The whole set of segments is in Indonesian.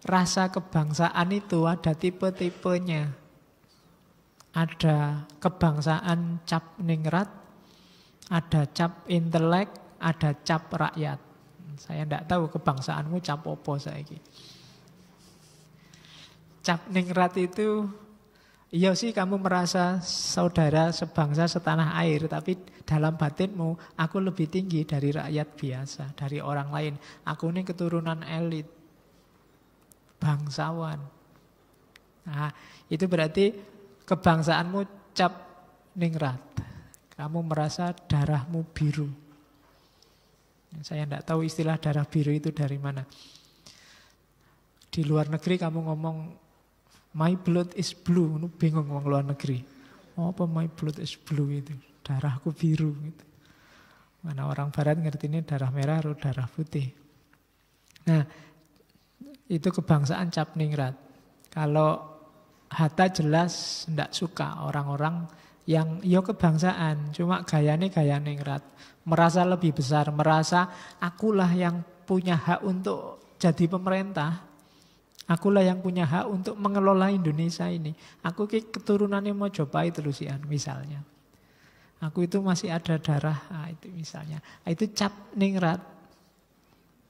rasa kebangsaan itu ada tipe-tipenya. Ada kebangsaan cap ningrat, ada cap intelek, ada cap rakyat. Saya tidak tahu kebangsaanmu cap apa saiki. Cap ningrat itu, iya sih kamu merasa saudara sebangsa setanah air, tapi dalam batinmu aku lebih tinggi dari rakyat biasa, dari orang lain. Aku ini keturunan elit, bangsawan. Nah, itu berarti kebangsaanmu cap ningrat. Kamu merasa darahmu biru. Saya tidak tahu istilah darah biru itu dari mana. Di luar negeri kamu ngomong my blood is blue, bingung ngomong luar negeri. Oh, apa my blood is blue itu? Darahku biru gitu. Mana orang barat ngerti ini darah merah atau darah putih. Nah, itu kebangsaan cap ningrat. Kalau Hatta jelas tidak suka orang-orang yang yo kebangsaan, cuma gayanya gaya ningrat. Merasa lebih besar, merasa akulah yang punya hak untuk jadi pemerintah. Akulah yang punya hak untuk mengelola Indonesia ini. Aku keturunannya mau coba itu Lusian misalnya. Aku itu masih ada darah, itu misalnya. Itu cap ningrat.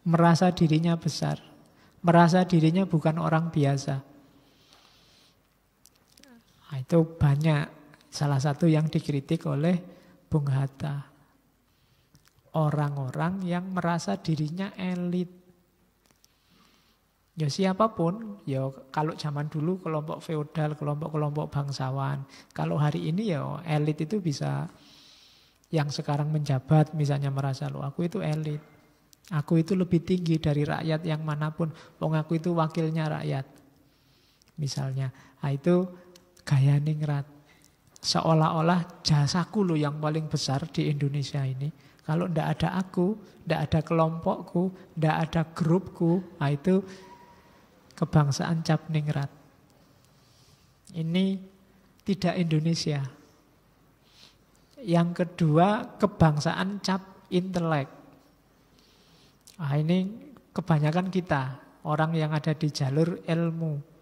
Merasa dirinya besar. Merasa dirinya bukan orang biasa. Itu banyak. Salah satu yang dikritik oleh Bung Hatta. Orang-orang yang merasa dirinya elit. Ya siapapun, ya kalau zaman dulu kelompok feodal, kelompok-kelompok bangsawan. Kalau hari ini ya elit itu bisa yang sekarang menjabat misalnya merasa loh aku itu elit. Aku itu lebih tinggi dari rakyat yang manapun. Wong aku itu wakilnya rakyat. Misalnya, nah itu gaya ningrat. Seolah-olah jasaku loh yang paling besar di Indonesia ini. Kalau ndak ada aku, ndak ada kelompokku, ndak ada grupku, nah itu kebangsaan cap ningrat. Ini tidak Indonesia. Yang kedua, kebangsaan cap intelek. Nah, ini kebanyakan kita, orang yang ada di jalur ilmu.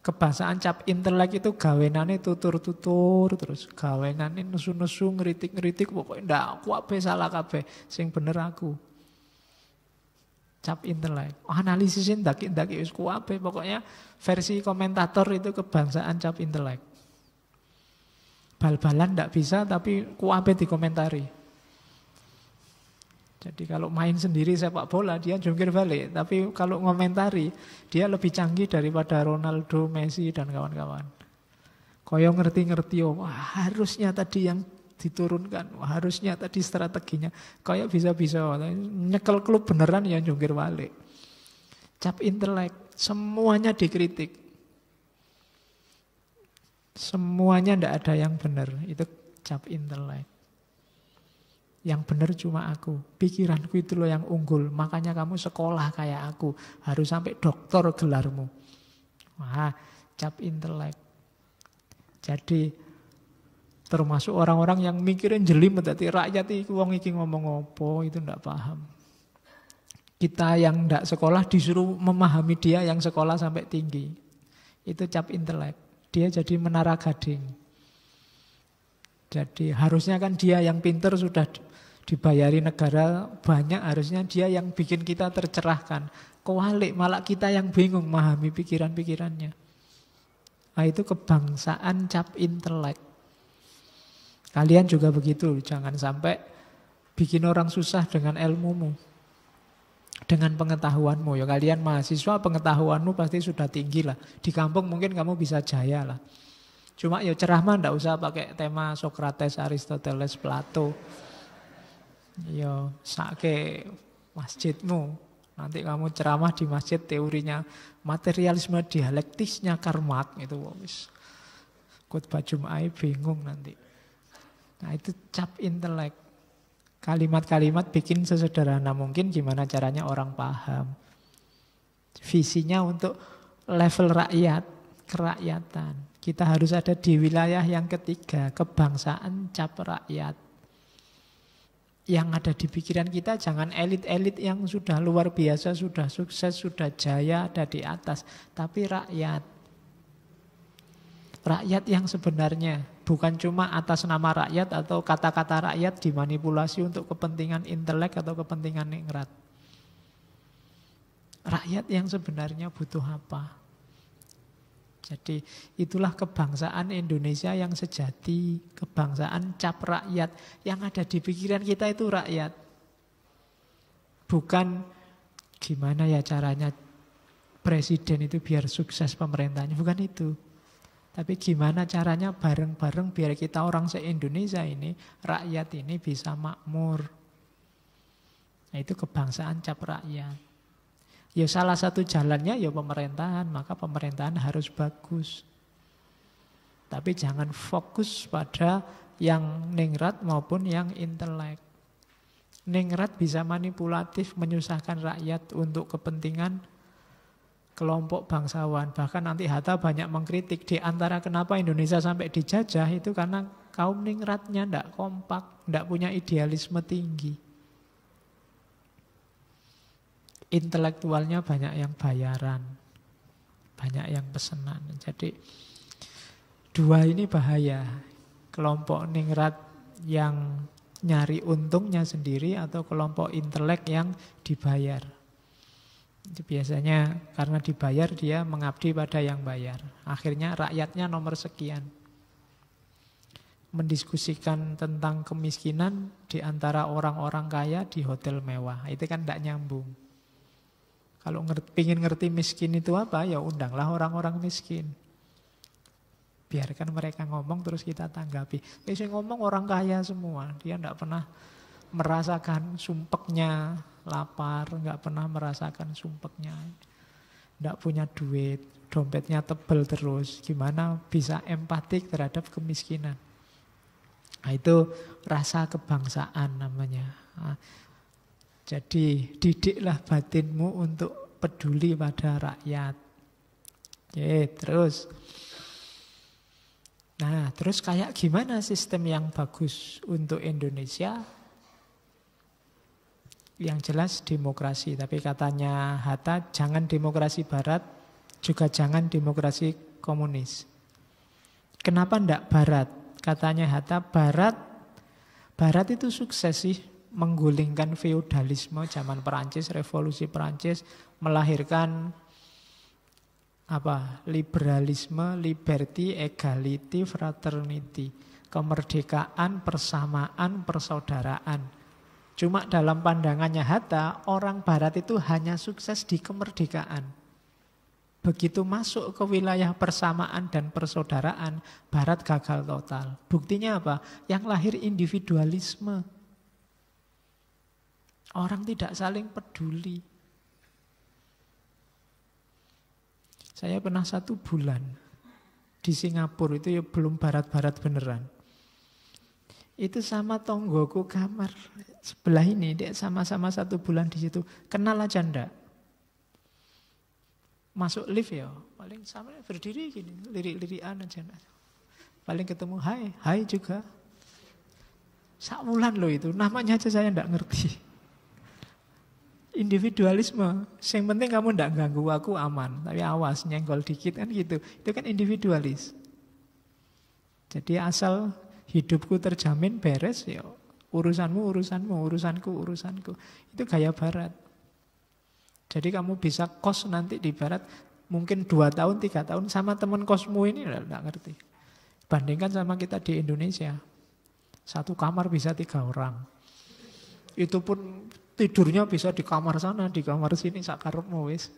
Kebangsaan cap intelek itu gawenane tutur-tutur terus, gawenane nesu-nesu, ngeritik-ngeritik, pokoknya ndak aku ape salah kabeh, sing bener aku. Cap intelek. Analisin ndaki-ndaki wis kuwabe, pokoknya versi komentator itu kebangsaan cap intelek. Bal-balan ndak bisa tapi kuwabe dikomentari. Jadi kalau main sendiri sepak bola dia jungkir balik, tapi kalau ngomentari dia lebih canggih daripada Ronaldo, Messi dan kawan-kawan. Koyo ngerti-ngerti, wah harusnya tadi yang diturunkan, wah harusnya tadi strateginya. Kayak bisa-bisa nyekel klub beneran ya jungkir balik. Cap intelek, semuanya dikritik. Semuanya ndak ada yang benar, itu cap intelek. Yang benar cuma aku. Pikiranku itu loh yang unggul. Makanya kamu sekolah kayak aku. Harus sampai doktor gelarmu. Wah, cap intelek. Jadi termasuk orang-orang yang mikirin jelimet. Jadi rakyat itu wong iki ngomong apa itu ndak paham. Kita yang ndak sekolah disuruh memahami dia yang sekolah sampai tinggi. Itu cap intelek. Dia jadi menara gading. Jadi harusnya kan dia yang pinter sudah dibayari negara banyak, harusnya dia yang bikin kita tercerahkan. Kewalik, malah kita yang bingung memahami pikiran-pikirannya. Nah, itu kebangsaan cap intelek. Kalian juga begitu, jangan sampai bikin orang susah dengan ilmumu, dengan pengetahuanmu. Ya kalian mahasiswa, pengetahuanmu pasti sudah tinggi lah. Di kampung mungkin kamu bisa jaya lah. Cuma ya ceramah ndak usah pakai tema Sokrates, Aristoteles, Plato. Ya sake masjidmu. Nanti kamu ceramah di masjid teorinya materialisme dialektisnya Karl Marx itu wis. Khotbah Jumat bingung nanti. Nah, itu cap intelek. Kalimat-kalimat bikin sesederhana mungkin gimana caranya orang paham. Visinya untuk level rakyat, kerakyatan. Kita harus ada di wilayah yang ketiga, kebangsaan cap rakyat. Yang ada di pikiran kita jangan elit-elit yang sudah luar biasa, sudah sukses, sudah jaya, ada di atas. Tapi rakyat. Rakyat yang sebenarnya. Bukan cuma atas nama rakyat atau kata-kata rakyat dimanipulasi untuk kepentingan intelek atau kepentingan ningrat. Rakyat yang sebenarnya butuh apa? Jadi itulah kebangsaan Indonesia yang sejati, kebangsaan cap rakyat. Yang ada di pikiran kita itu rakyat. Bukan gimana ya caranya presiden itu biar sukses pemerintahnya, bukan itu. Tapi gimana caranya bareng-bareng biar kita orang se-Indonesia ini, rakyat ini bisa makmur. Nah itu kebangsaan cap rakyat. Ya salah satu jalannya ya pemerintahan, maka pemerintahan harus bagus. Tapi jangan fokus pada yang ningrat maupun yang intelek. Ningrat bisa manipulatif, menyusahkan rakyat untuk kepentingan kelompok bangsawan. Bahkan nanti Hatta banyak mengkritik di antara kenapa Indonesia sampai dijajah itu karena kaum ningratnya tidak kompak, tidak punya idealisme tinggi. Intelektualnya banyak yang bayaran, banyak yang pesenan. Jadi dua ini bahaya. Kelompok ningrat yang nyari untungnya sendiri atau kelompok intelek yang dibayar. Itu biasanya karena dibayar dia mengabdi pada yang bayar. Akhirnya rakyatnya nomor sekian. Mendiskusikan tentang kemiskinan di antara orang-orang kaya di hotel mewah. Itu kan tidak nyambung. Kalau ingin ngerti miskin itu apa, ya undanglah orang-orang miskin. Biarkan mereka ngomong terus kita tanggapi. Yang ngomong orang kaya semua. Dia tidak pernah merasakan sumpeknya lapar, nggak pernah merasakan sumpeknya tidak punya duit, dompetnya tebel terus. Gimana bisa empatik terhadap kemiskinan? Nah, itu rasa kebangsaan namanya. Jadi didiklah batinmu untuk peduli pada rakyat. Oke, terus. Nah, terus kayak gimana sistem yang bagus untuk Indonesia? Yang jelas demokrasi. Tapi katanya Hatta, jangan demokrasi barat, juga jangan demokrasi komunis. Kenapa ndak barat? Katanya Hatta, barat itu sukses sih. Menggulingkan feodalisme zaman Perancis, revolusi Perancis, melahirkan liberalisme, liberty, equality, fraternity, kemerdekaan, persamaan, persaudaraan. Cuma dalam pandangannya Hatta, orang barat itu hanya sukses di kemerdekaan. Begitu masuk ke wilayah persamaan dan persaudaraan, barat gagal total. Buktinya apa? Yang lahir individualisme. Orang tidak saling peduli. Saya pernah 1 bulan di Singapura, itu ya belum barat-barat beneran. Itu sama tonggoku kamar sebelah ini, dia sama-sama 1 bulan di situ. Kenal aja ndak? Masuk lift ya, paling sama berdiri gini, lirik-lirikan aja. Paling ketemu, hai juga. Sakulan loh itu, namanya aja saya ndak ngerti. Individualisme, yang penting kamu tidak ganggu aku aman, tapi awas nyenggol dikit kan gitu. Itu kan individualis. Jadi asal hidupku terjamin beres, ya urusanmu, urusanku. Itu gaya barat. Jadi kamu bisa kos nanti di barat mungkin 2 tahun, 3 tahun sama teman kosmu ini tidak ngerti. Bandingkan sama kita di Indonesia, 1 kamar bisa 3 orang. Itu pun tidurnya bisa di kamar sana, di kamar sini, sakarepmu wis.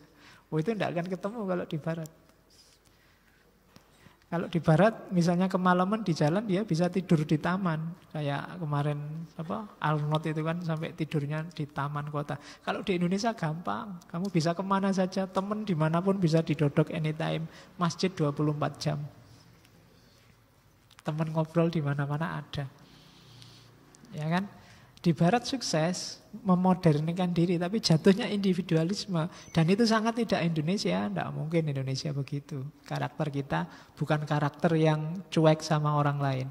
Itu tidak akan ketemu kalau di barat. Kalau di barat misalnya kemalaman di jalan dia bisa tidur di taman. Kayak kemarin Arnold itu kan sampai tidurnya di taman kota. Kalau di Indonesia gampang. Kamu bisa kemana saja, teman dimanapun bisa didodok anytime. Masjid 24 jam. Teman ngobrol di mana-mana ada. Ya kan? Di barat sukses memodernkan diri, tapi jatuhnya individualisme. Dan itu sangat tidak Indonesia. Tidak mungkin Indonesia begitu. Karakter kita bukan karakter yang cuek sama orang lain.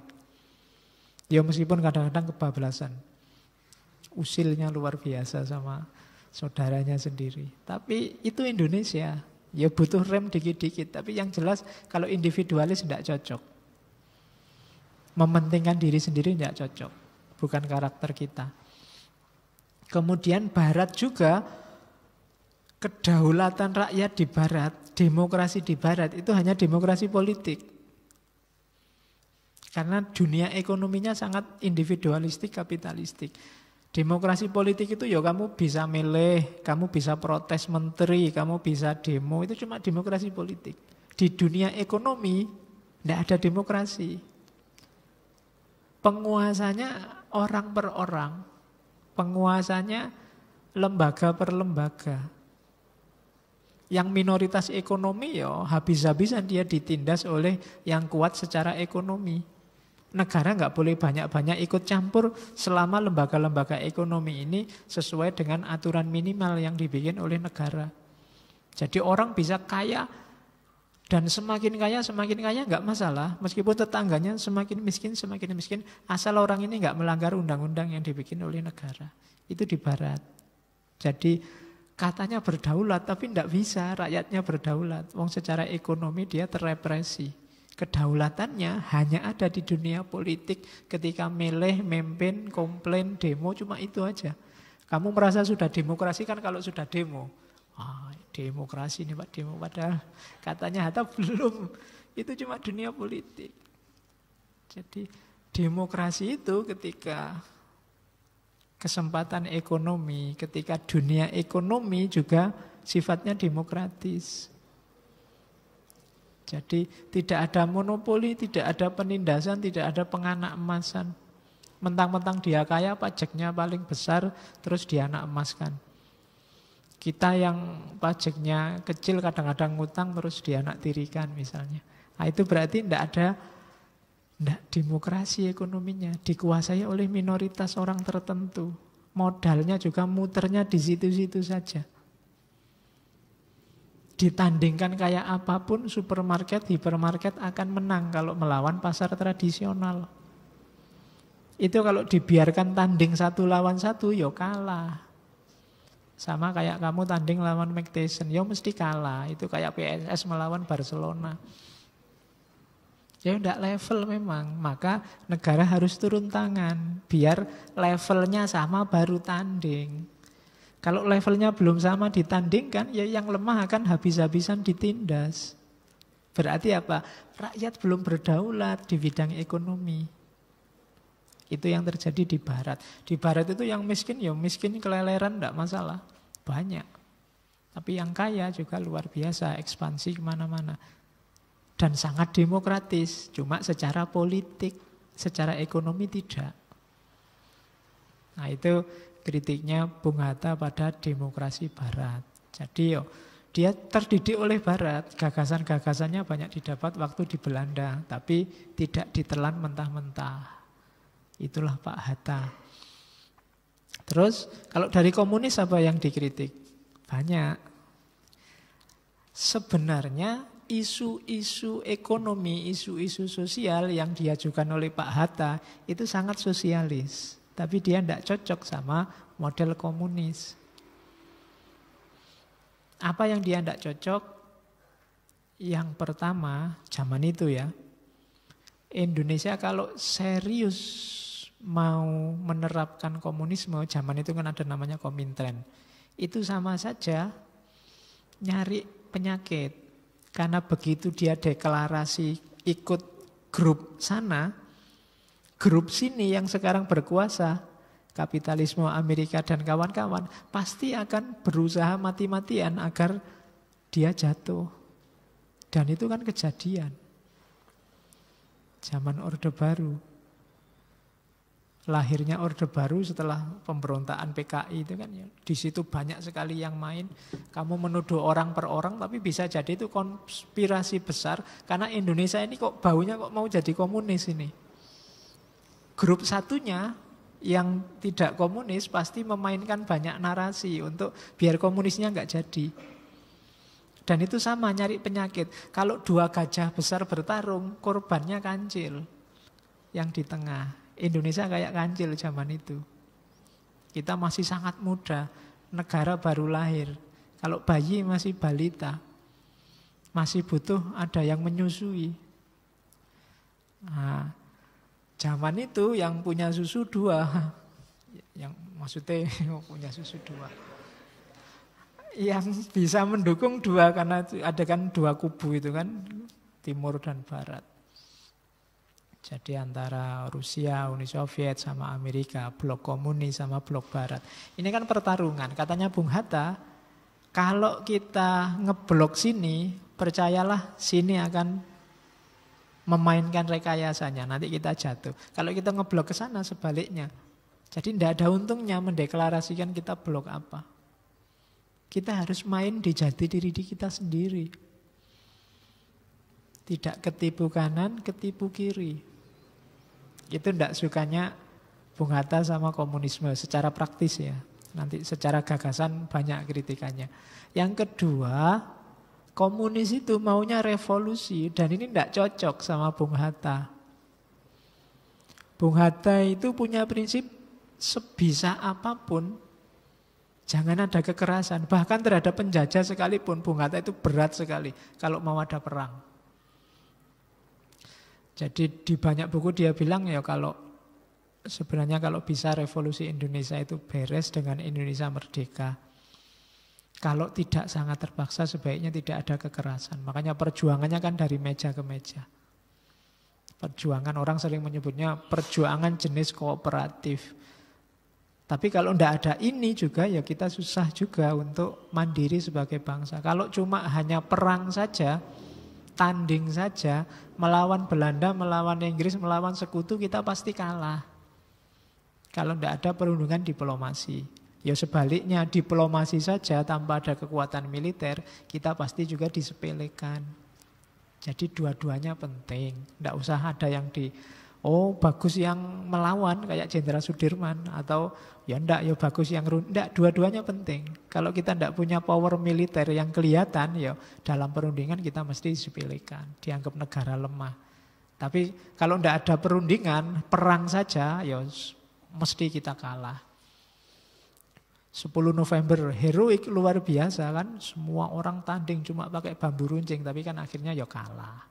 Ya meskipun kadang-kadang kebablasan. Usilnya luar biasa sama saudaranya sendiri. Tapi itu Indonesia. Ya butuh rem dikit-dikit. Tapi yang jelas kalau individualis tidak cocok. Mementingkan diri sendiri tidak cocok. Bukan karakter kita. Kemudian Barat juga, kedaulatan rakyat di Barat, demokrasi di Barat itu hanya demokrasi politik. Karena dunia ekonominya sangat individualistik, kapitalistik. Demokrasi politik itu ya kamu bisa milih, kamu bisa protes menteri, kamu bisa demo, itu cuma demokrasi politik. Di dunia ekonomi tidak ada demokrasi. Penguasanya orang per orang. Penguasanya lembaga per lembaga. Yang minoritas ekonomi ya habis-habisan dia ditindas oleh yang kuat secara ekonomi. Negara nggak boleh banyak-banyak ikut campur selama lembaga-lembaga ekonomi ini sesuai dengan aturan minimal yang dibikin oleh negara. Jadi orang bisa kaya dan semakin kaya nggak masalah. Meskipun tetangganya semakin miskin, asal orang ini nggak melanggar undang-undang yang dibikin oleh negara. Itu di Barat. Jadi katanya berdaulat tapi tidak bisa rakyatnya berdaulat. Wong secara ekonomi dia terrepresi. Kedaulatannya hanya ada di dunia politik ketika milih, memimpin, komplain, demo, cuma itu aja. Kamu merasa sudah demokrasi kan kalau sudah demo. Demokrasi nih Pak, demo. Padahal katanya Hatta belum. Itu cuma dunia politik. Jadi demokrasi itu ketika kesempatan ekonomi, ketika dunia ekonomi juga sifatnya demokratis. Jadi tidak ada monopoli, tidak ada penindasan, tidak ada penganak emasan. Mentang-mentang dia kaya, pajaknya paling besar, terus dianak emaskan. Kita yang pajaknya kecil kadang-kadang ngutang, terus dianak tirikan misalnya. Nah, itu berarti tidak ada demokrasi ekonominya. Dikuasai oleh minoritas orang tertentu. Modalnya juga muternya di situ-situ saja. Ditandingkan kayak apapun supermarket, hipermarket akan menang kalau melawan pasar tradisional. Itu kalau dibiarkan tanding 1 lawan 1, ya kalah. Sama kayak kamu tanding lawan Mike Tyson, ya mesti kalah. Itu kayak PSS melawan Barcelona. Ya tidak level memang. Maka negara harus turun tangan. Biar levelnya sama baru tanding. Kalau levelnya belum sama ditandingkan, ya yang lemah akan habis-habisan ditindas. Berarti apa? Rakyat belum berdaulat di bidang ekonomi. Itu yang terjadi di Barat. Di Barat itu yang miskin, ya miskin keleleran tidak masalah. Banyak. Tapi yang kaya juga luar biasa, ekspansi kemana-mana. Dan sangat demokratis, cuma secara politik, secara ekonomi tidak. Nah itu kritiknya Bung Hatta pada demokrasi Barat. Jadi dia terdidik oleh Barat, gagasan-gagasannya banyak didapat waktu di Belanda, tapi tidak ditelan mentah-mentah. Itulah Pak Hatta. Terus kalau dari komunis apa yang dikritik? Banyak. Sebenarnya isu-isu ekonomi, isu-isu sosial yang diajukan oleh Pak Hatta itu sangat sosialis. Tapi dia tidak cocok sama model komunis. Apa yang dia tidak cocok? Yang pertama, zaman itu ya, Indonesia kalau serius mau menerapkan komunisme, zaman itu kan ada namanya Komintern. Itu sama saja nyari penyakit. Karena begitu dia deklarasi ikut grup sana, grup sini yang sekarang berkuasa, kapitalisme Amerika dan kawan-kawan, pasti akan berusaha mati-matian agar dia jatuh. Dan itu kan kejadian. Zaman Orde Baru. Lahirnya Orde Baru setelah pemberontakan PKI itu kan ya. Di situ banyak sekali yang main. Kamu menuduh orang per orang, tapi bisa jadi itu konspirasi besar. Karena Indonesia ini kok baunya kok mau jadi komunis ini. Grup satunya yang tidak komunis pasti memainkan banyak narasi untuk biar komunisnya nggak jadi. Dan itu sama nyari penyakit. Kalau 2 gajah besar bertarung, korbannya kancil yang di tengah. Indonesia kayak kancil zaman itu. Kita masih sangat muda, negara baru lahir. Kalau bayi masih balita, masih butuh ada yang menyusui. Nah, zaman itu yang punya susu 2, yang maksudnya punya susu 2, yang bisa mendukung 2, karena ada kan 2 kubu itu kan, timur dan barat. Jadi antara Rusia, Uni Soviet sama Amerika, blok komunis sama blok barat. Ini kan pertarungan. Katanya Bung Hatta, kalau kita ngeblok sini, percayalah sini akan memainkan rekayasanya. Nanti kita jatuh. Kalau kita ngeblok ke sana sebaliknya. Jadi tidak ada untungnya mendeklarasikan kita blok apa. Kita harus main di jati diri kita sendiri. Tidak ketipu kanan, ketipu kiri. Itu tidak sukanya Bung Hatta sama komunisme secara praktis ya. Nanti secara gagasan banyak kritikannya. Yang kedua, komunis itu maunya revolusi dan ini tidak cocok sama Bung Hatta. Bung Hatta itu punya prinsip sebisa apapun jangan ada kekerasan. Bahkan terhadap penjajah sekalipun Bung Hatta itu berat sekali kalau mau ada perang. Jadi di banyak buku dia bilang ya sebenarnya kalau bisa revolusi Indonesia itu beres dengan Indonesia merdeka. Kalau tidak sangat terpaksa sebaiknya tidak ada kekerasan. Makanya perjuangannya kan dari meja ke meja. Perjuangan orang sering menyebutnya perjuangan jenis kooperatif. Tapi kalau tidak ada ini juga ya kita susah juga untuk mandiri sebagai bangsa. Kalau cuma hanya perang saja, tanding saja, melawan Belanda, melawan Inggris, melawan sekutu, kita pasti kalah. Kalau tidak ada perundungan diplomasi. Ya sebaliknya, diplomasi saja tanpa ada kekuatan militer, kita pasti juga disepelekan. Jadi dua-duanya penting. Tidak usah ada yang bagus yang melawan kayak Jenderal Sudirman, atau ya enggak, ya bagus yang enggak, dua-duanya penting. Kalau kita enggak punya power militer yang kelihatan, ya dalam perundingan kita mesti disepelekan, dianggap negara lemah. Tapi kalau enggak ada perundingan, perang saja, ya mesti kita kalah. 10 November heroik luar biasa kan, semua orang tanding cuma pakai bambu runcing, tapi kan akhirnya ya kalah.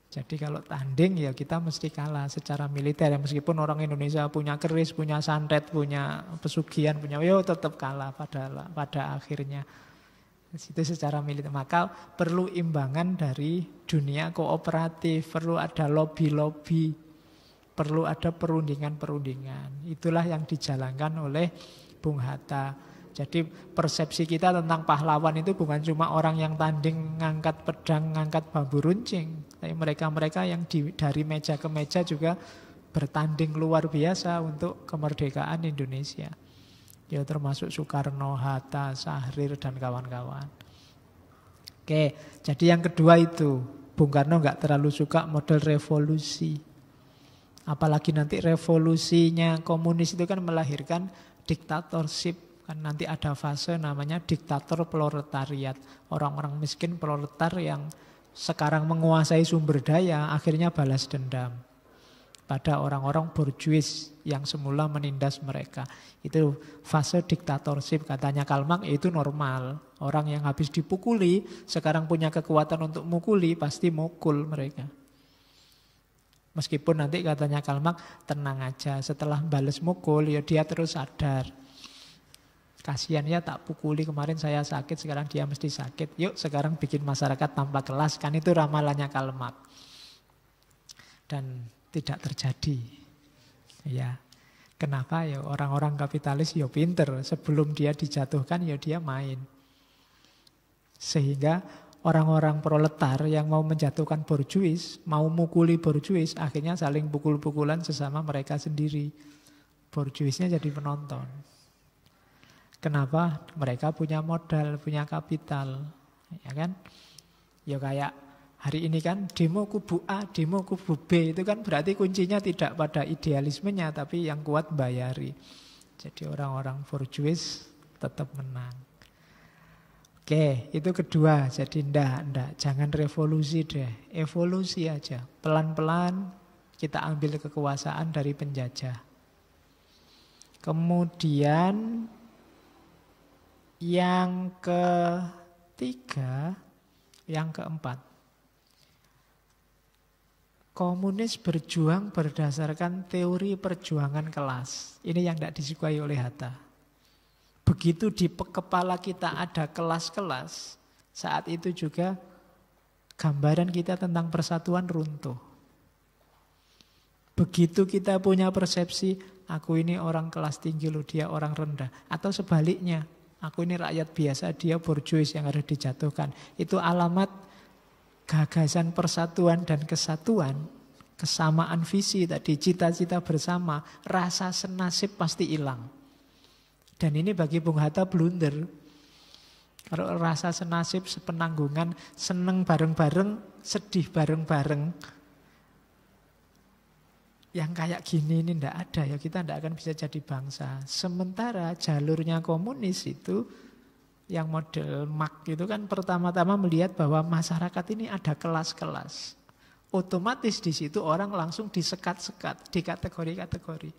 Jadi kalau tanding ya kita mesti kalah secara militer ya, meskipun orang Indonesia punya keris, punya santet, punya pesugihan, tetap kalah pada akhirnya. Itu secara militer. Maka perlu imbangan dari dunia kooperatif, perlu ada lobby-lobby, perlu ada perundingan-perundingan. Itulah yang dijalankan oleh Bung Hatta. Jadi persepsi kita tentang pahlawan itu bukan cuma orang yang tanding ngangkat pedang, ngangkat bambu runcing. Tapi mereka-mereka yang dari meja ke meja juga bertanding luar biasa untuk kemerdekaan Indonesia. Ya termasuk Soekarno, Hatta, Syahrir, dan kawan-kawan. Oke, jadi yang kedua itu, Bung Karno nggak terlalu suka model revolusi. Apalagi nanti revolusinya komunis itu kan melahirkan diktatorship. Kan nanti ada fase namanya diktator proletariat. Orang-orang miskin proletar yang sekarang menguasai sumber daya akhirnya balas dendam pada orang-orang borjuis yang semula menindas mereka. Itu fase diktatorship, katanya Karl Marx, itu normal. Orang yang habis dipukuli sekarang punya kekuatan untuk mukuli, pasti mukul mereka. Meskipun nanti katanya Karl Marx, tenang aja, setelah balas mukul ya dia terus sadar. Kasihan ya, tak pukuli kemarin saya sakit, sekarang dia mesti sakit. Yuk sekarang bikin masyarakat tanpa kelas. Kan itu ramalannya Karl Marx. Dan tidak terjadi. Ya. Kenapa? Ya orang-orang kapitalis ya pinter. Sebelum dia dijatuhkan ya dia main. Sehingga orang-orang proletar yang mau menjatuhkan borjuis, mau mukuli borjuis, akhirnya saling pukul-pukulan sesama mereka sendiri. Borjuisnya jadi penonton. Kenapa? Mereka punya modal, punya kapital, ya kan? Ya kayak hari ini kan demo kubu A, demo kubu B, itu kan berarti kuncinya tidak pada idealismenya, tapi yang kuat bayari. Jadi orang-orang borjuis tetap menang. Oke, itu kedua. Jadi enggak, jangan revolusi deh, evolusi aja. Pelan-pelan kita ambil kekuasaan dari penjajah. Kemudian yang ketiga, yang keempat, komunis berjuang berdasarkan teori perjuangan kelas. Ini yang tidak disukai oleh Hatta. Begitu di kepala kita ada kelas-kelas, saat itu juga gambaran kita tentang persatuan runtuh. Begitu kita punya persepsi, aku ini orang kelas tinggi loh, dia orang rendah. Atau sebaliknya, aku ini rakyat biasa, dia borjuis yang harus dijatuhkan. Itu alamat gagasan persatuan dan kesatuan, kesamaan visi tadi, cita-cita bersama, rasa senasib pasti hilang. Dan ini bagi Bung Hatta blunder. Kalau rasa senasib, sepenanggungan, seneng bareng-bareng, sedih bareng-bareng, yang kayak gini ini tidak ada ya, kita tidak akan bisa jadi bangsa. Sementara jalurnya komunis itu, yang model Marx itu kan pertama-tama melihat bahwa masyarakat ini ada kelas-kelas. Otomatis di situ orang langsung disekat-sekat, di kategori-kategori.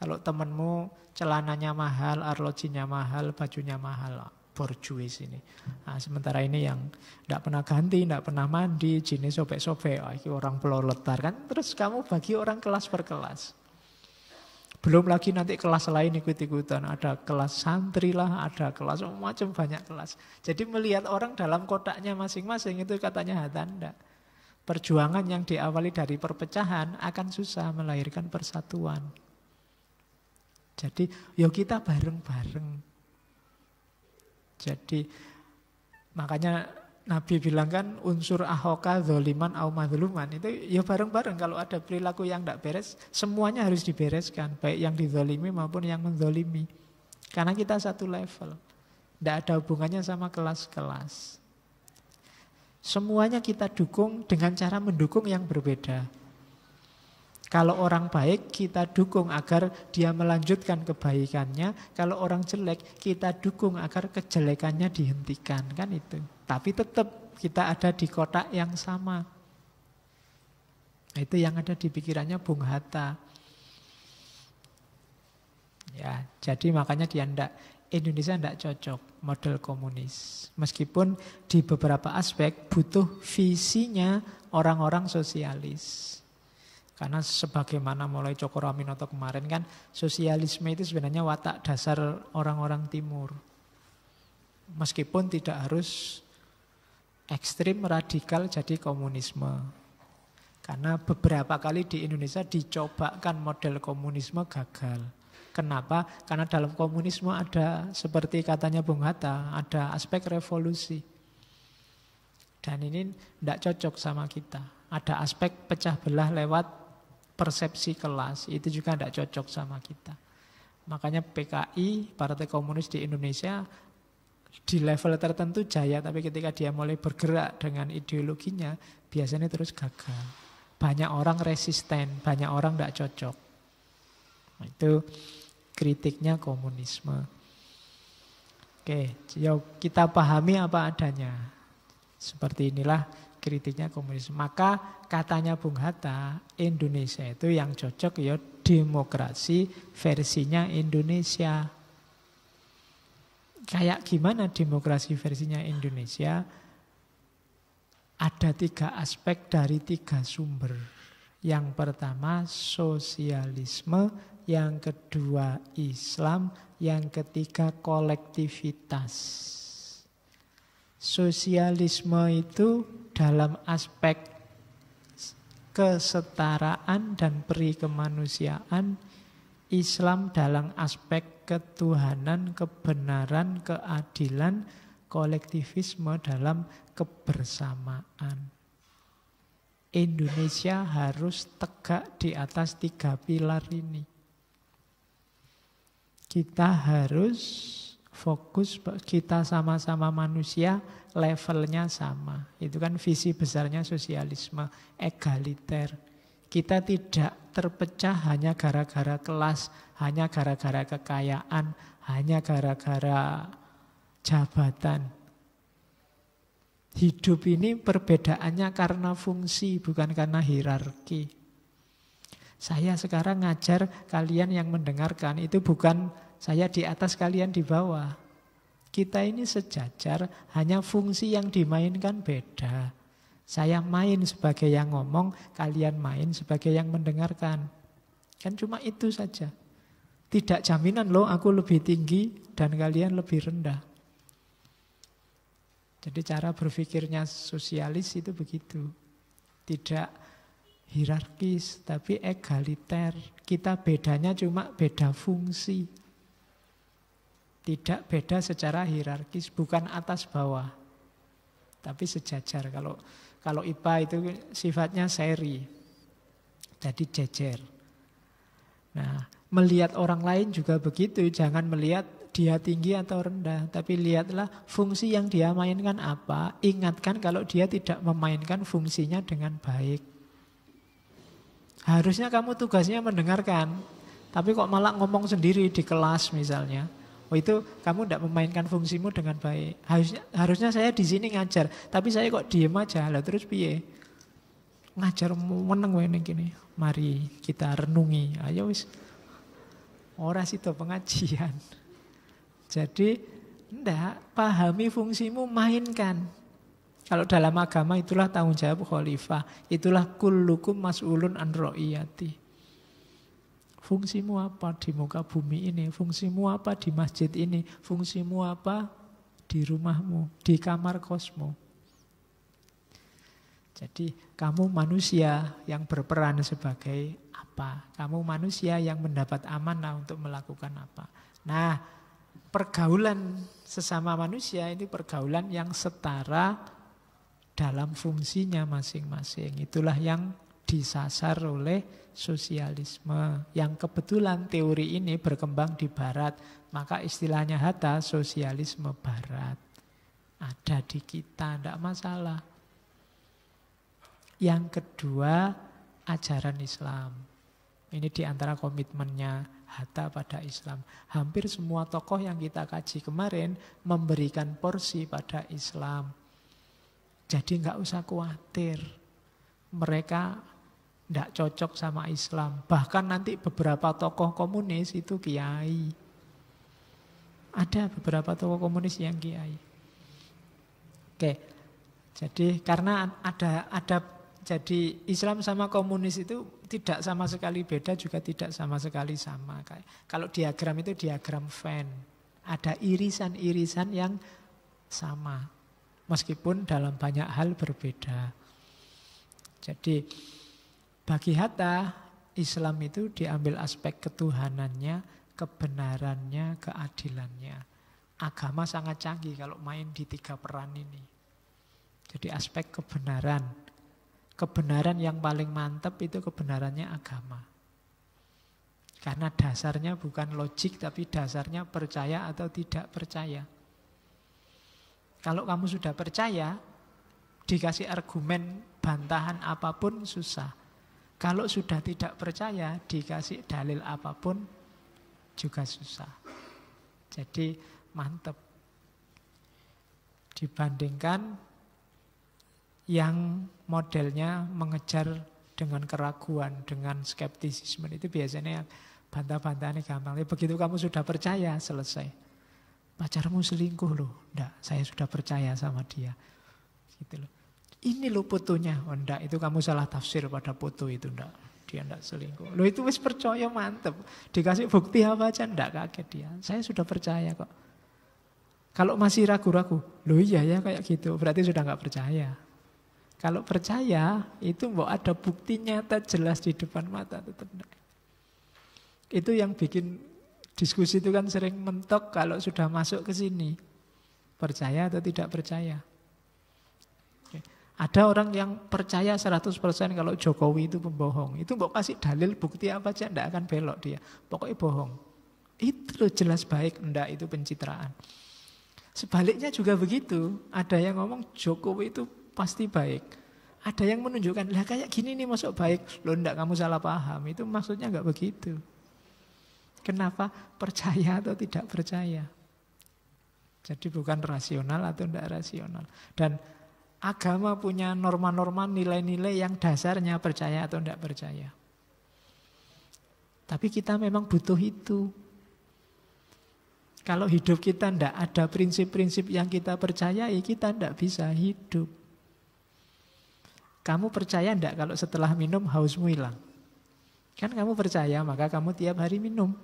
Kalau temenmu celananya mahal, arlojinya mahal, bajunya mahal, borjuis ini. Nah, sementara ini yang tidak pernah ganti, tidak pernah mandi, jenis sobek-sobek, ini orang proletar kan. Terus kamu bagi orang kelas per kelas. Belum lagi nanti kelas lain ikut-ikutan. Ada kelas santri lah, ada kelas macam banyak kelas. Jadi melihat orang dalam kotaknya masing-masing itu katanya Hatta enggak. Perjuangan yang diawali dari perpecahan akan susah melahirkan persatuan. Jadi yuk kita bareng-bareng. Jadi makanya Nabi bilang kan unsur ahoka zoliman au madluman. Itu ya bareng-bareng, kalau ada perilaku yang tidak beres, semuanya harus dibereskan, baik yang dizolimi maupun yang menzolimi. Karena kita satu level, tidak ada hubungannya sama kelas-kelas. Semuanya kita dukung dengan cara mendukung yang berbeda. Kalau orang baik, kita dukung agar dia melanjutkan kebaikannya. Kalau orang jelek, kita dukung agar kejelekannya dihentikan. Kan itu. Tapi tetap kita ada di kotak yang sama. Itu yang ada di pikirannya Bung Hatta. Ya, jadi makanya dia Indonesia tidak cocok model komunis. Meskipun di beberapa aspek butuh visinya orang-orang sosialis. Karena sebagaimana mulai Cokro Aminoto kemarin kan, sosialisme itu sebenarnya watak dasar orang-orang timur. Meskipun tidak harus ekstrim radikal jadi komunisme. Karena beberapa kali di Indonesia dicobakan model komunisme gagal. Kenapa? Karena dalam komunisme ada, seperti katanya Bung Hatta, ada aspek revolusi. Dan ini tidak cocok sama kita. Ada aspek pecah belah lewat persepsi kelas, itu juga tidak cocok sama kita. Makanya PKI, Partai Komunis di Indonesia, di level tertentu jaya, tapi ketika dia mulai bergerak dengan ideologinya, biasanya terus gagal. Banyak orang resisten, banyak orang tidak cocok. Itu kritiknya komunisme. Oke, yuk kita pahami apa adanya. Seperti inilah kritiknya komunisme. Maka katanya Bung Hatta, Indonesia itu yang cocok ya demokrasi versinya Indonesia. Kayak gimana demokrasi versinya Indonesia? Ada 3 aspek dari 3 sumber. Yang pertama sosialisme, yang kedua Islam, yang ketiga kolektivitas. Sosialisme itu dalam aspek kesetaraan dan peri kemanusiaan, Islam dalam aspek ketuhanan, kebenaran, keadilan, kolektivisme dalam kebersamaan. Indonesia harus tegak di atas 3 pilar ini. Kita harus fokus, kita sama-sama manusia, levelnya sama. Itu kan visi besarnya sosialisme, egaliter. Kita tidak terpecah hanya gara-gara kelas, hanya gara-gara kekayaan, hanya gara-gara jabatan. Hidup ini perbedaannya karena fungsi, bukan karena hierarki. Saya sekarang ngajar kalian yang mendengarkan, itu bukan saya di atas kalian di bawah. Kita ini sejajar, hanya fungsi yang dimainkan beda. Saya main sebagai yang ngomong, kalian main sebagai yang mendengarkan. Kan cuma itu saja. Tidak jaminan loh aku lebih tinggi dan kalian lebih rendah. Jadi cara berpikirnya sosialis itu begitu. Tidak hierarkis, tapi egaliter. Kita bedanya cuma beda fungsi. Tidak beda secara hierarkis, bukan atas bawah. Tapi sejajar. Kalau IPA itu sifatnya seri. Jadi jejer. Nah, melihat orang lain juga begitu. Jangan melihat dia tinggi atau rendah. Tapi lihatlah fungsi yang dia mainkan apa. Ingatkan kalau dia tidak memainkan fungsinya dengan baik. Harusnya kamu tugasnya mendengarkan. Tapi kok malah ngomong sendiri di kelas misalnya. Oh itu kamu tidak memainkan fungsimu dengan baik. Harusnya saya di sini ngajar. Tapi saya kok diem aja. Lah terus piye? Ngajar meneng wene gini. Mari kita renungi. Ayo wis. Ora situ pengajian. Jadi ndak, pahami fungsimu, mainkan. Kalau dalam agama itulah tanggung jawab khalifah. Itulah kullukum mas'ulun an ra'iyati. Fungsimu apa di muka bumi ini? Fungsimu apa di masjid ini? Fungsimu apa di rumahmu, di kamar kosmu? Jadi kamu manusia yang berperan sebagai apa? Kamu manusia yang mendapat amanah untuk melakukan apa? Nah, pergaulan sesama manusia ini pergaulan yang setara dalam fungsinya masing-masing. Itulah yang disasar oleh sosialisme. Yang kebetulan teori ini berkembang di barat. Maka istilahnya Hatta sosialisme barat. Ada di kita, tidak masalah. Yang kedua, ajaran Islam. Ini diantara komitmennya Hatta pada Islam. Hampir semua tokoh yang kita kaji kemarin memberikan porsi pada Islam. Jadi nggak usah khawatir. Mereka tidak cocok sama Islam. Bahkan nanti beberapa tokoh komunis itu kiai. Ada beberapa tokoh komunis yang kiai. Oke, jadi karena jadi Islam sama komunis itu tidak sama sekali beda, juga tidak sama sekali sama. Kalau diagram itu diagram Venn. Ada irisan-irisan yang sama. Meskipun dalam banyak hal berbeda. Jadi bagi Hatta, Islam itu diambil aspek ketuhanannya, kebenarannya, keadilannya. Agama sangat canggih kalau main di tiga peran ini. Jadi aspek kebenaran. Kebenaran yang paling mantap itu kebenarannya agama. Karena dasarnya bukan logik, tapi dasarnya percaya atau tidak percaya. Kalau kamu sudah percaya, dikasih argumen bantahan apapun susah. Kalau sudah tidak percaya, dikasih dalil apapun juga susah. Jadi mantap. Dibandingkan yang modelnya mengejar dengan keraguan, dengan skeptisisme, itu biasanya bantah-bantahannya gampang. Begitu kamu sudah percaya, selesai. Pacarmu selingkuh loh. Enggak, saya sudah percaya sama dia. Gitu loh. Ini loh fotonya. Oh enggak, itu kamu salah tafsir pada foto itu. Enggak, dia enggak selingkuh. Loh itu wis percaya, mantep. Dikasih bukti apa aja, enggak kaget dia. Saya sudah percaya kok. Kalau masih ragu-ragu, loh iya ya kayak gitu, berarti sudah enggak percaya. Kalau percaya, itu mau ada bukti nyata jelas di depan mata. Tetap enggak. Itu yang bikin diskusi itu kan sering mentok kalau sudah masuk ke sini. Percaya atau tidak percaya. Ada orang yang percaya 100% kalau Jokowi itu pembohong. Itu mau kasih dalil bukti apa aja, tidak akan belok dia. Pokoknya bohong. Itu loh jelas baik, enggak itu pencitraan. Sebaliknya juga begitu. Ada yang ngomong Jokowi itu pasti baik. Ada yang menunjukkan, lah kayak gini nih masuk baik. Loh enggak, kamu salah paham. Itu maksudnya enggak begitu. Kenapa? Percaya atau tidak percaya. Jadi bukan rasional atau enggak rasional. Dan agama punya norma-norma, nilai-nilai yang dasarnya percaya atau tidak percaya. Tapi kita memang butuh itu. Kalau hidup kita tidak ada prinsip-prinsip yang kita percayai, kita tidak bisa hidup. Kamu percaya tidak kalau setelah minum hausmu hilang? Kan kamu percaya, maka kamu tiap hari minum.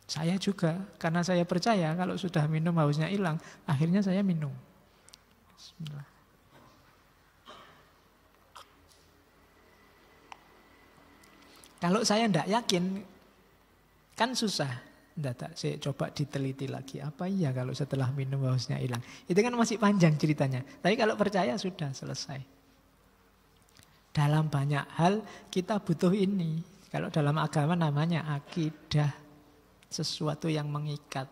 Saya juga, karena saya percaya kalau sudah minum hausnya hilang, akhirnya saya minum. Bismillah. Kalau saya tidak yakin, kan susah. Tidak, saya coba diteliti lagi. Apa iya kalau setelah minum hausnya hilang? Itu kan masih panjang ceritanya. Tapi kalau percaya sudah selesai. Dalam banyak hal kita butuh ini. Kalau dalam agama namanya akidah. Sesuatu yang mengikat,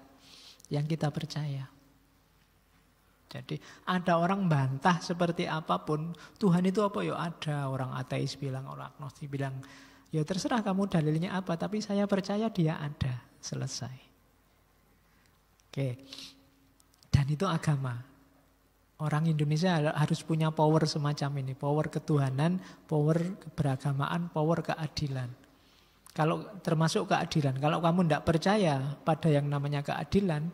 yang kita percaya. Jadi ada orang bantah seperti apapun, Tuhan itu apa ya ada. Orang ateis bilang, orang agnostik bilang, ya terserah kamu dalilnya apa, tapi saya percaya dia ada. Selesai. Oke. Dan itu agama. Orang Indonesia harus punya power semacam ini. Power ketuhanan, power keberagamaan, power keadilan. Kalau termasuk keadilan, kalau kamu tidak percaya pada yang namanya keadilan,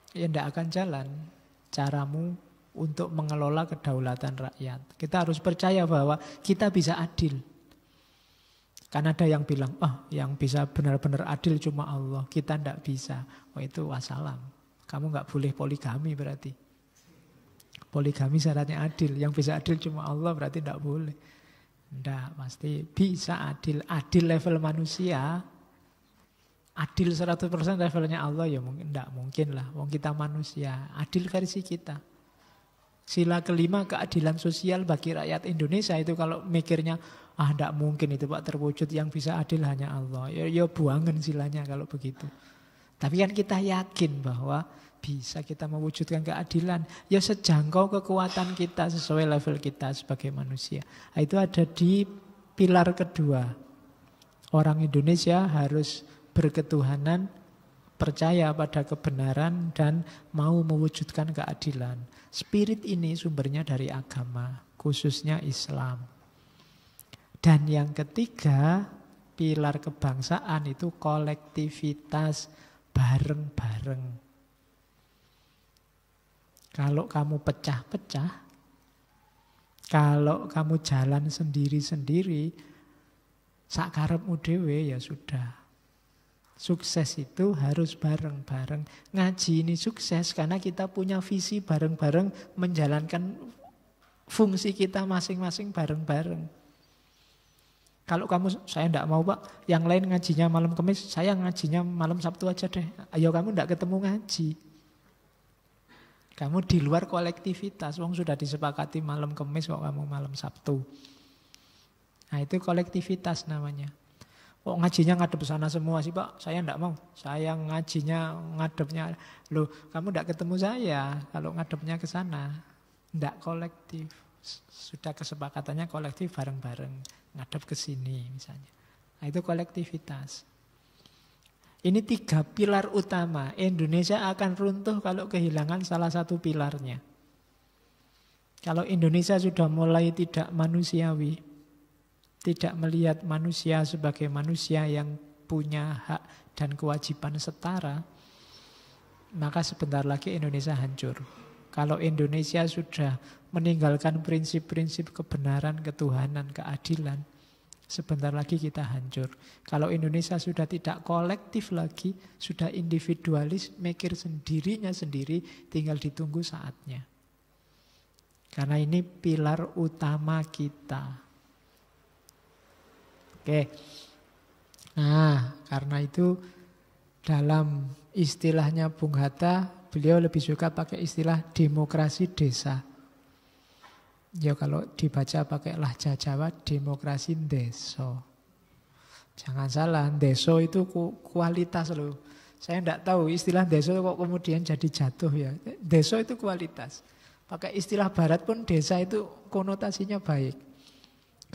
ya tidak akan jalan caramu untuk mengelola kedaulatan rakyat. Kita harus percaya bahwa kita bisa adil. Kan ada yang bilang, yang bisa benar-benar adil cuma Allah, kita tidak bisa. Oh itu wassalam. Kamu nggak boleh poligami berarti. Poligami syaratnya adil, yang bisa adil cuma Allah berarti tidak boleh. Tidak, pasti bisa adil. Adil level manusia. Adil 100% levelnya Allah ya mungkin tidak mungkin lah. Wong kita manusia. Adil versi kita. Sila kelima keadilan sosial bagi rakyat Indonesia itu kalau mikirnya tidak mungkin itu Pak terwujud, yang bisa adil hanya Allah. Ya buangan silanya kalau begitu. Tapi kan kita yakin bahwa bisa kita mewujudkan keadilan. Ya sejangkau kekuatan kita sesuai level kita sebagai manusia. Itu ada di pilar kedua. Orang Indonesia harus berketuhanan, percaya pada kebenaran dan mau mewujudkan keadilan. Spirit ini sumbernya dari agama, khususnya Islam. Dan yang ketiga, pilar kebangsaan itu kolektivitas bareng-bareng. Kalau kamu pecah-pecah, kalau kamu jalan sendiri-sendiri, sakarepmu dhewe ya sudah. Sukses itu harus bareng-bareng. Ngaji ini sukses karena kita punya visi bareng-bareng menjalankan fungsi kita masing-masing bareng-bareng. Kalau kamu, saya tidak mau Pak, yang lain ngajinya malam Kamis, saya ngajinya malam Sabtu aja deh. Ayo kamu tidak ketemu ngaji. Kamu di luar kolektivitas, wong sudah disepakati malam Kamis kok kamu malam Sabtu. Nah itu kolektivitas namanya. Kok ngajinya ngadep sana semua sih Pak? Saya enggak mau. Saya ngajinya ngadepnya. Loh, kamu enggak ketemu saya kalau ngadepnya ke sana. Enggak kolektif. Sudah kesepakatannya kolektif bareng-bareng. Ngadep ke sini misalnya. Nah itu kolektivitas. Ini 3 pilar utama. Indonesia akan runtuh kalau kehilangan salah satu pilarnya. Kalau Indonesia sudah mulai tidak manusiawi, tidak melihat manusia sebagai manusia yang punya hak dan kewajiban setara, maka sebentar lagi Indonesia hancur. Kalau Indonesia sudah meninggalkan prinsip-prinsip kebenaran, ketuhanan, keadilan, sebentar lagi kita hancur. Kalau Indonesia sudah tidak kolektif lagi, sudah individualis, mikir sendirinya sendiri, tinggal ditunggu saatnya. Karena ini pilar utama kita. Oke. Nah, karena itu dalam istilahnya Bung Hatta, beliau lebih suka pakai istilah demokrasi desa. Ya kalau dibaca pakai lahja Jawa, demokrasi deso. Jangan salah, deso itu kualitas loh. Saya tidak tahu istilah deso kok kemudian jadi jatuh ya. Deso itu kualitas. Pakai istilah barat pun desa itu konotasinya baik.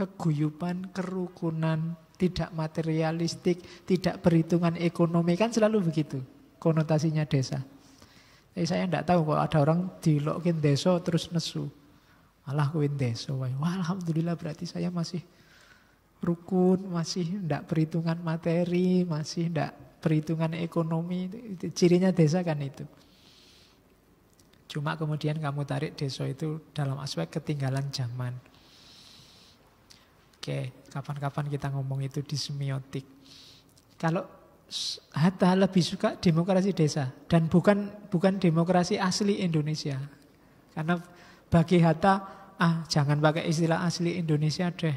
Keguyuban, kerukunan, tidak materialistik, tidak perhitungan ekonomi, kan selalu begitu konotasinya desa. Tapi saya tidak tahu kok ada orang dilokin deso terus nesu. Malah kuin deso. Wah, alhamdulillah berarti saya masih rukun, masih tidak perhitungan materi, masih tidak perhitungan ekonomi. Itu cirinya desa kan itu. Cuma kemudian kamu tarik desa itu dalam aspek ketinggalan zaman. Oke, kapan-kapan kita ngomong itu di semiotik. Kalau Hatta lebih suka demokrasi desa dan bukan demokrasi asli Indonesia. Karena bagi Hatta, jangan pakai istilah asli Indonesia deh.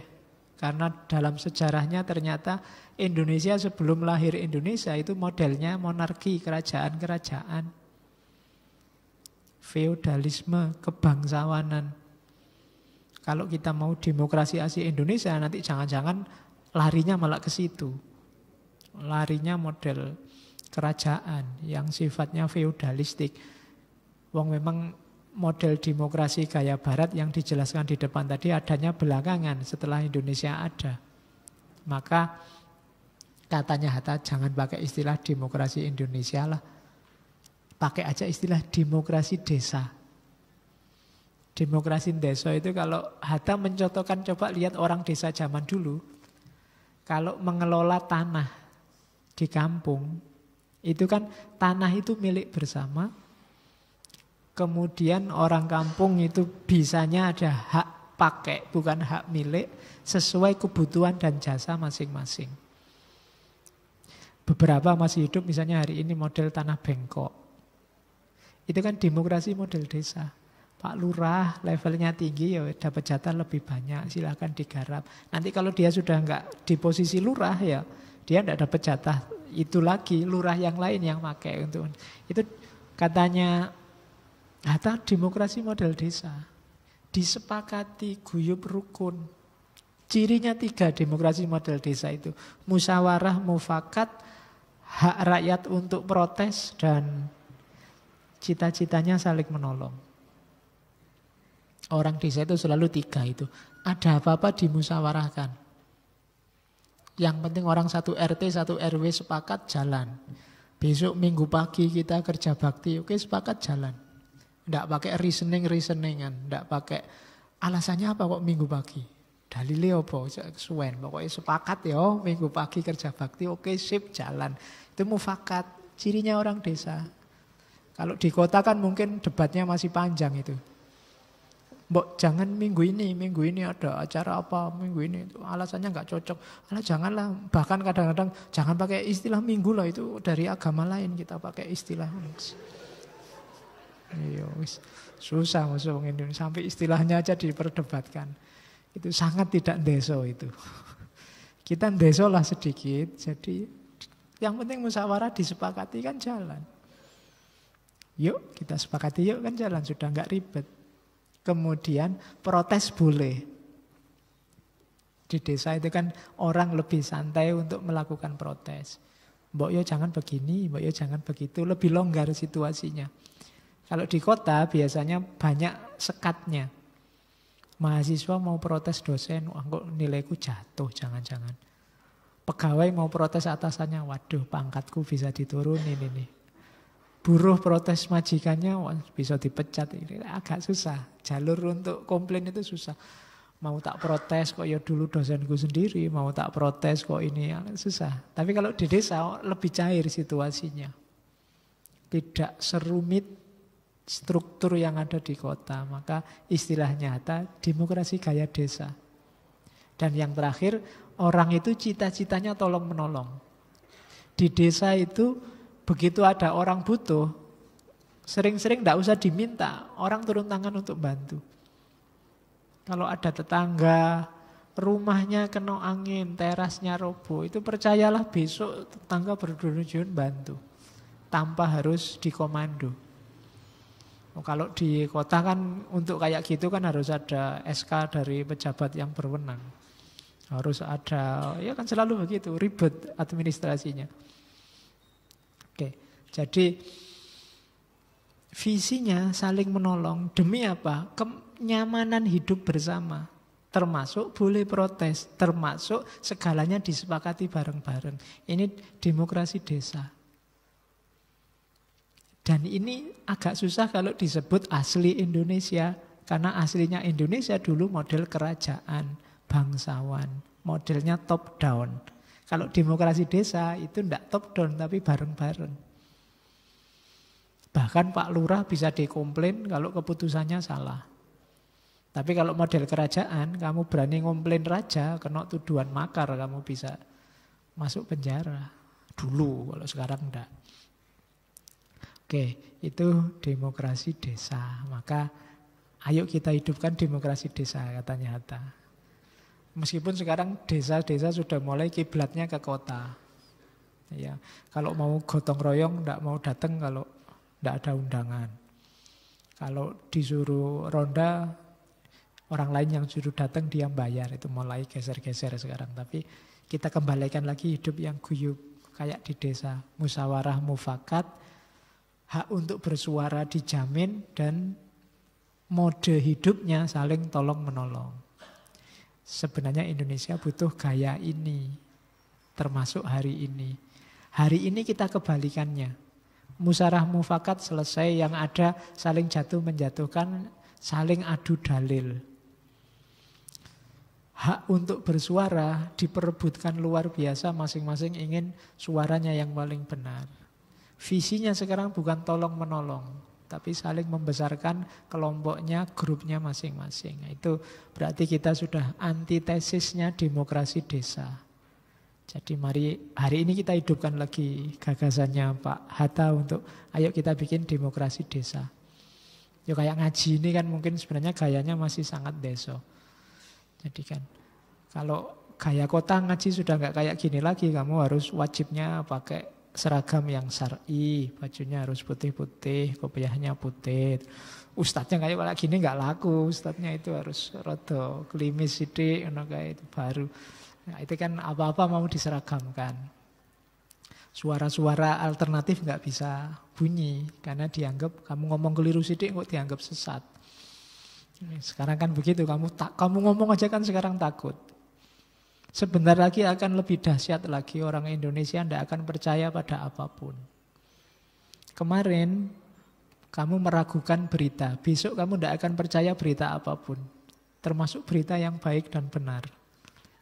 Karena dalam sejarahnya ternyata Indonesia sebelum lahir Indonesia itu modelnya monarki, kerajaan-kerajaan. Feodalisme, kebangsawanan. Kalau kita mau demokrasi asli Indonesia, nanti jangan-jangan larinya malah ke situ. Larinya model kerajaan yang sifatnya feodalistik. Wong memang model demokrasi gaya barat yang dijelaskan di depan tadi adanya belakangan setelah Indonesia ada. Maka katanya Hatta jangan pakai istilah demokrasi Indonesia lah. Pakai aja istilah demokrasi desa. Demokrasi desa itu kalau Hatta mencontohkan, coba lihat orang desa zaman dulu. Kalau mengelola tanah di kampung, itu kan tanah itu milik bersama. Kemudian orang kampung itu bisanya ada hak pakai, bukan hak milik, sesuai kebutuhan dan jasa masing-masing. Beberapa masih hidup, misalnya hari ini model tanah bengkok. Itu kan demokrasi model desa. Pak Lurah levelnya tinggi, ya dapat jatah lebih banyak, silakan digarap. Nanti kalau dia sudah enggak di posisi lurah, ya dia enggak dapat jatah itu lagi, lurah yang lain yang pakai untuk itu. Katanya Hatta demokrasi model desa, disepakati, guyub rukun. Cirinya 3 demokrasi model desa itu: musyawarah, mufakat, hak rakyat untuk protes, dan cita-citanya saling menolong. Orang desa itu selalu 3 itu. Ada apa-apa dimusyawarahkan. Yang penting orang 1 RT, 1 RW sepakat, jalan. Besok minggu pagi kita kerja bakti, oke, sepakat, jalan. Tidak pakai reasoning-reasoningan, tidak pakai alasannya apa kok minggu pagi. Dalilnya apa? Kesuwen. Pokoknya sepakat ya, minggu pagi kerja bakti, oke, sip, jalan. Itu mufakat, cirinya orang desa. Kalau di kota kan mungkin debatnya masih panjang itu. Mbok jangan minggu ini ada acara apa, minggu ini itu alasannya nggak cocok. Alah janganlah, bahkan kadang-kadang jangan pakai istilah minggu lah, itu dari agama lain kita pakai istilah. Iya, susah masuk Indonesia, sampai istilahnya aja diperdebatkan. Itu sangat tidak ndeso itu. Kita ndeso lah sedikit, jadi yang penting musyawarah disepakati kan jalan. Yuk kita sepakati yuk kan jalan, sudah nggak ribet. Kemudian protes boleh. Di desa itu kan orang lebih santai untuk melakukan protes. Mbok yo jangan begini, mbok yo jangan begitu, lebih longgar situasinya. Kalau di kota biasanya banyak sekatnya. Mahasiswa mau protes dosen, wah kok nilaiku jatuh, jangan-jangan. Pegawai mau protes atasannya, waduh pangkatku bisa diturunin ini. Buruh protes majikannya, wah, bisa dipecat. Ini agak susah. Jalur untuk komplain itu susah. Mau tak protes kok ya dulu dosenku sendiri, mau tak protes kok ini, susah. Tapi kalau di desa lebih cair situasinya. Tidak serumit struktur yang ada di kota. Maka istilahnya demokrasi gaya desa. Dan yang terakhir, orang itu cita-citanya tolong menolong. Di desa itu begitu ada orang butuh, sering-sering tidak usah diminta, orang turun tangan untuk bantu. Kalau ada tetangga, rumahnya kena angin, terasnya roboh, itu percayalah besok tetangga berduyun-duyun bantu. Tanpa harus dikomando. Kalau di kota kan untuk kayak gitu kan harus ada SK dari pejabat yang berwenang. Harus ada, ya kan selalu begitu, ribet administrasinya. Oke, jadi visinya saling menolong. Demi apa? Kenyamanan hidup bersama. Termasuk boleh protes, termasuk segalanya disepakati bareng-bareng. Ini demokrasi desa. Dan ini agak susah kalau disebut asli Indonesia. Karena aslinya Indonesia dulu model kerajaan, bangsawan. Modelnya top down. Kalau demokrasi desa itu tidak top down tapi bareng-bareng. Bahkan Pak Lurah bisa dikomplain kalau keputusannya salah. Tapi kalau model kerajaan, kamu berani ngomplain raja, kena tuduhan makar, kamu bisa masuk penjara. Dulu, kalau sekarang enggak. Oke, itu demokrasi desa. Maka ayo kita hidupkan demokrasi desa, katanya Hatta. Meskipun sekarang desa-desa sudah mulai kiblatnya ke kota. Ya, kalau mau gotong royong enggak mau datang kalau enggak ada undangan. Kalau disuruh ronda, orang lain yang suruh datang dia bayar. Itu mulai geser-geser sekarang. Tapi kita kembalikan lagi hidup yang guyup. Kayak di desa. Musyawarah mufakat. Hak untuk bersuara dijamin. Dan mode hidupnya saling tolong-menolong. Sebenarnya Indonesia butuh gaya ini. Termasuk hari ini. Hari ini kita kebalikannya. Musyawarah mufakat selesai. Yang ada saling jatuh menjatuhkan. Saling adu dalil. Hak untuk bersuara diperebutkan luar biasa, masing-masing ingin suaranya yang paling benar. Visinya sekarang bukan tolong-menolong, tapi saling membesarkan kelompoknya, grupnya masing-masing. Itu berarti kita sudah antitesisnya demokrasi desa. Jadi mari hari ini kita hidupkan lagi gagasannya Pak Hatta untuk ayo kita bikin demokrasi desa. Ya kayak ngaji ini kan mungkin sebenarnya gayanya masih sangat desa. Jadi kan kalau gaya kota ngaji sudah nggak kayak gini lagi, kamu harus wajibnya pakai seragam yang syar'i, bajunya harus putih-putih, kopiahnya putih. Ustadznya kayak gini nggak laku, ustadznya itu harus rada klimis sidik, kayak itu baru. Nah, itu kan apa-apa mau diseragamkan. Suara-suara alternatif nggak bisa bunyi karena dianggap kamu ngomong keliru sidik kok dianggap sesat. Sekarang kan begitu, kamu ngomong aja kan sekarang takut. Sebentar lagi akan lebih dahsyat lagi, orang Indonesia tidak akan percaya pada apapun. Kemarin kamu meragukan berita, besok kamu tidak akan percaya berita apapun. Termasuk berita yang baik dan benar.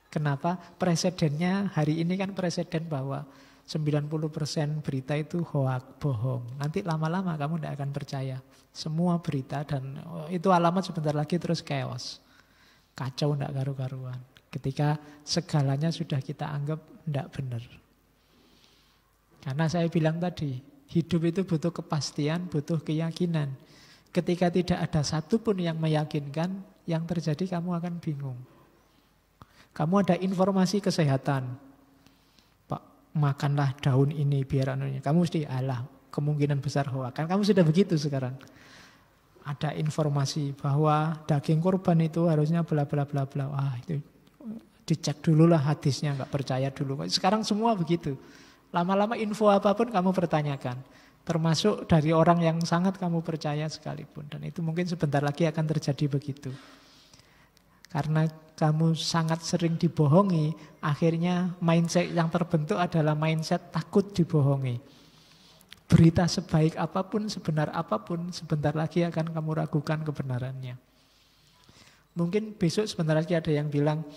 Kenapa? Presidennya hari ini kan presiden bahwa 90% berita itu hoak, bohong. Nanti lama-lama kamu tidak akan percaya semua berita dan itu alamat sebentar lagi terus chaos. Kacau tidak karu-karuan. Ketika segalanya sudah kita anggap tidak benar. Karena saya bilang tadi, hidup itu butuh kepastian, butuh keyakinan. Ketika tidak ada satupun yang meyakinkan, yang terjadi kamu akan bingung. Kamu ada informasi kesehatan. Makanlah daun ini biar anunya. Kamu mesti alah kemungkinan besar hoak. Kan kamu sudah begitu sekarang. Ada informasi bahwa daging kurban itu harusnya bla bla bla bla. Wah, itu dicek dulu lah hadisnya, enggak percaya dulu. Sekarang semua begitu. Lama-lama info apapun kamu pertanyakan. Termasuk dari orang yang sangat kamu percaya sekalipun. Dan itu mungkin sebentar lagi akan terjadi begitu. Karena kamu sangat sering dibohongi, akhirnya mindset yang terbentuk adalah mindset takut dibohongi. Berita sebaik apapun, sebenar apapun, sebentar lagi akan kamu ragukan kebenarannya. Mungkin besok sebentar lagi ada yang bilang,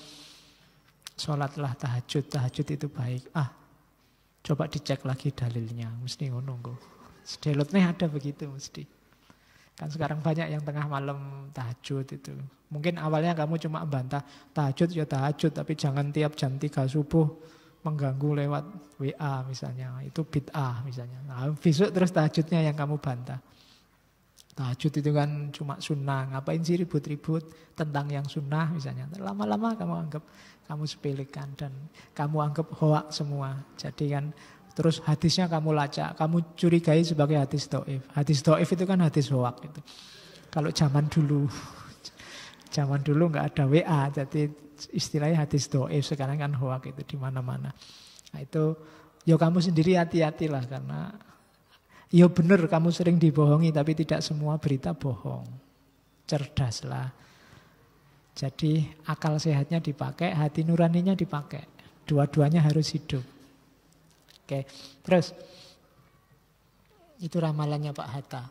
sholatlah tahajud, tahajud itu baik. Coba dicek lagi dalilnya, mesti ngono. Sedelotnya ada begitu mesti. Kan sekarang banyak yang tengah malam tahajud itu. Mungkin awalnya kamu cuma membantah tahajud ya tahajud, tapi jangan tiap jam 3 subuh mengganggu lewat WA misalnya. Itu bid'ah misalnya. Nah, besok terus tahajudnya yang kamu bantah. Tahajud itu kan cuma sunnah, ngapain sih ribut-ribut tentang yang sunnah misalnya. Lama-lama kamu anggap kamu sepelekan dan kamu anggap hoak semua. Jadi kan terus hadisnya kamu lacak, kamu curigai sebagai hadis dhaif. Hadis dhaif itu kan hadis hoak itu. Kalau zaman dulu nggak ada WA, jadi istilahnya hadis dhaif. Sekarang kan hoak itu di mana-mana. Nah itu, ya kamu sendiri hati-hatilah karena ya benar kamu sering dibohongi, tapi tidak semua berita bohong. Cerdaslah. Jadi akal sehatnya dipakai, hati nuraninya dipakai. Dua-duanya harus hidup. Oke, terus itu ramalannya Pak Hatta.